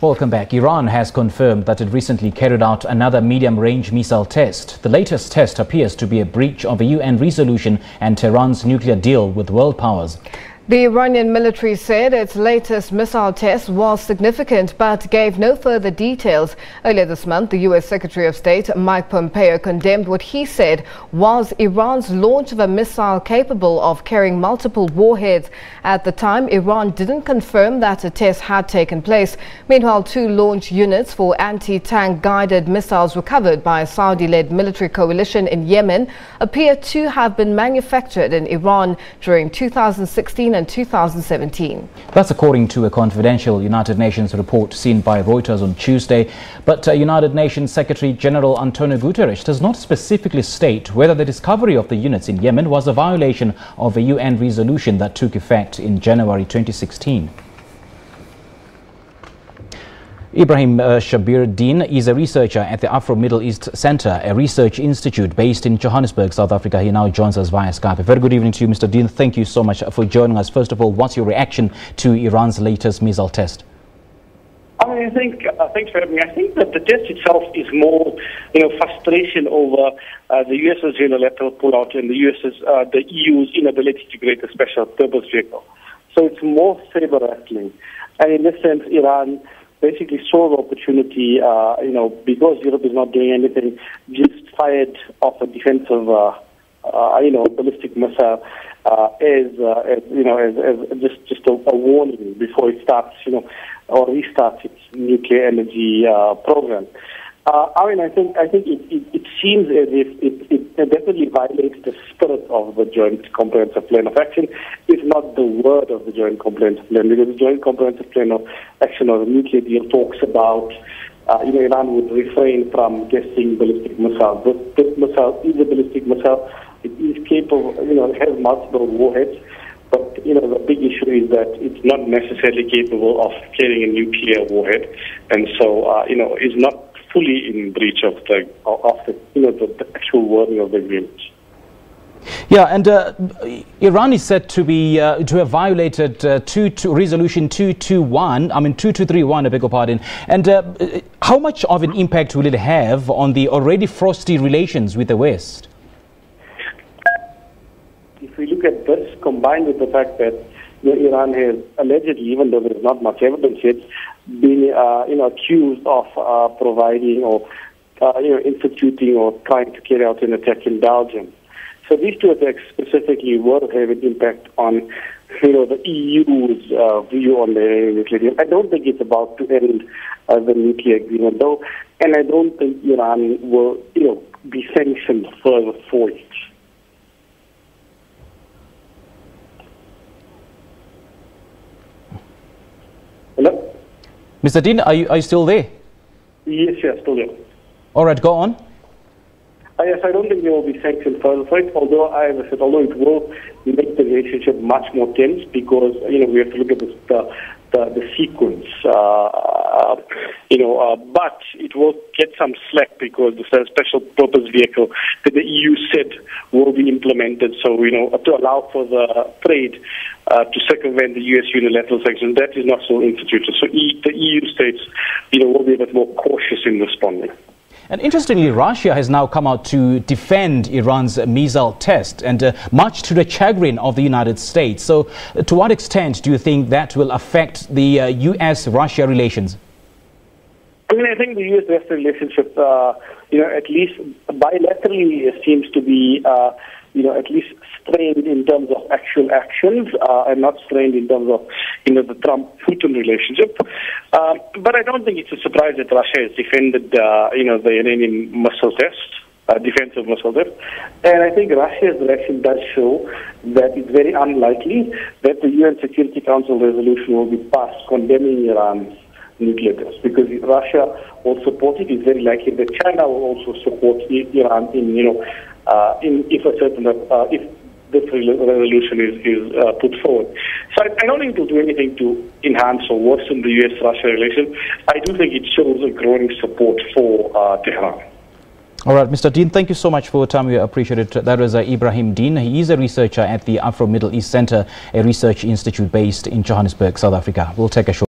Welcome back. Iran has confirmed that it recently carried out another medium-range missile test. The latest test appears to be a breach of a UN resolution and Tehran's nuclear deal with world powers. The Iranian military said its latest missile test was significant but gave no further details. Earlier this month, the U.S. Secretary of State Mike Pompeo condemned what he said was Iran's launch of a missile capable of carrying multiple warheads. At the time, Iran didn't confirm that a test had taken place. Meanwhile, 2 launch units for anti-tank guided missiles recovered by a Saudi-led military coalition in Yemen appear to have been manufactured in Iran during 2016 and 2017. That's according to a confidential United Nations report seen by Reuters on Tuesday. But United Nations Secretary General Antonio Guterres does not specifically state whether the discovery of the units in Yemen was a violation of a UN resolution that took effect in January 2016. Ebrahim Shabbir Deen is a researcher at the Afro-Middle East Centre, a research institute based in Johannesburg, South Africa. He now joins us via Skype. A very good evening to you, Mr. Deen. Thank you so much for joining us. First of all, what's your reaction to Iran's latest missile test? Thanks for having me. I think that the test itself is more, frustration over the US's unilateral pullout and the EU's inability to create a special purpose vehicle. So it's more saber-rattling. And in this sense, Iran basically saw the opportunity, because Europe is not doing anything, just fired off a defensive, ballistic missile as just a warning before it starts, or restarts its nuclear energy program. I think it seems as if it definitely violates the spirit of the Joint Comprehensive Plan of Action, if not the word of the Joint Comprehensive Plan, because the Joint Comprehensive Plan of Action or the nuclear deal talks about, Iran would refrain from testing ballistic missiles. This missile is a ballistic missile. It is capable, it has multiple warheads. But, the big issue is that it's not necessarily capable of carrying a nuclear warhead. And so, is not fully in breach of the actual wording of the agreement. Yeah, and Iran is said to be to have violated Resolution 2231, I beg your pardon. And how much of an impact will it have on the already frosty relations with the West? If we look at this, combined with the fact that Iran has allegedly, even though there is not much evidence yet, been accused of providing or instituting or trying to carry out an attack in Belgium. So these 2 attacks specifically will have an impact on the EU's view on the nuclear deal. I don't think it's about to end the nuclear agreement, though, and I don't think Iran will be sanctioned further for it. Hello? Mr. Deen, are you still there? Yes, still there. All right, go on. Yes, I don't think there will be sanctioned further for it, although it will make the relationship much more tense because, we have to look at the sequence, but it will get some slack because the special purpose vehicle that the EU said will be implemented. So, to allow for the trade to circumvent the US unilateral sanctions, that is not so instituted. So the EU states, will be a bit more cautious in responding. And interestingly, Russia has now come out to defend Iran's missile test, and much to the chagrin of the United States. So to what extent do you think that will affect the US-Russia relations? I think the US-Russia relationship, at least bilaterally seems to be, at least strained in terms of actual actions and not strained in terms of, the Trump-Putin relationship. But I don't think it's a surprise that Russia has defended, the Iranian missile test, defensive missile test. And I think Russia's reaction does show that it's very unlikely that the UN Security Council resolution will be passed condemning Iran's nuclear test, because Russia will support it. It's very likely that China will also support Iran if this resolution is put forward. So I don't think it will do anything to enhance or worsen the US-Russia relation. I do think it shows a growing support for Tehran. All right, Mr. Deen, thank you so much for your time. We appreciate it. That was Ebrahim Deen. He is a researcher at the Afro-Middle East Centre, a research institute based in Johannesburg, South Africa. We'll take a short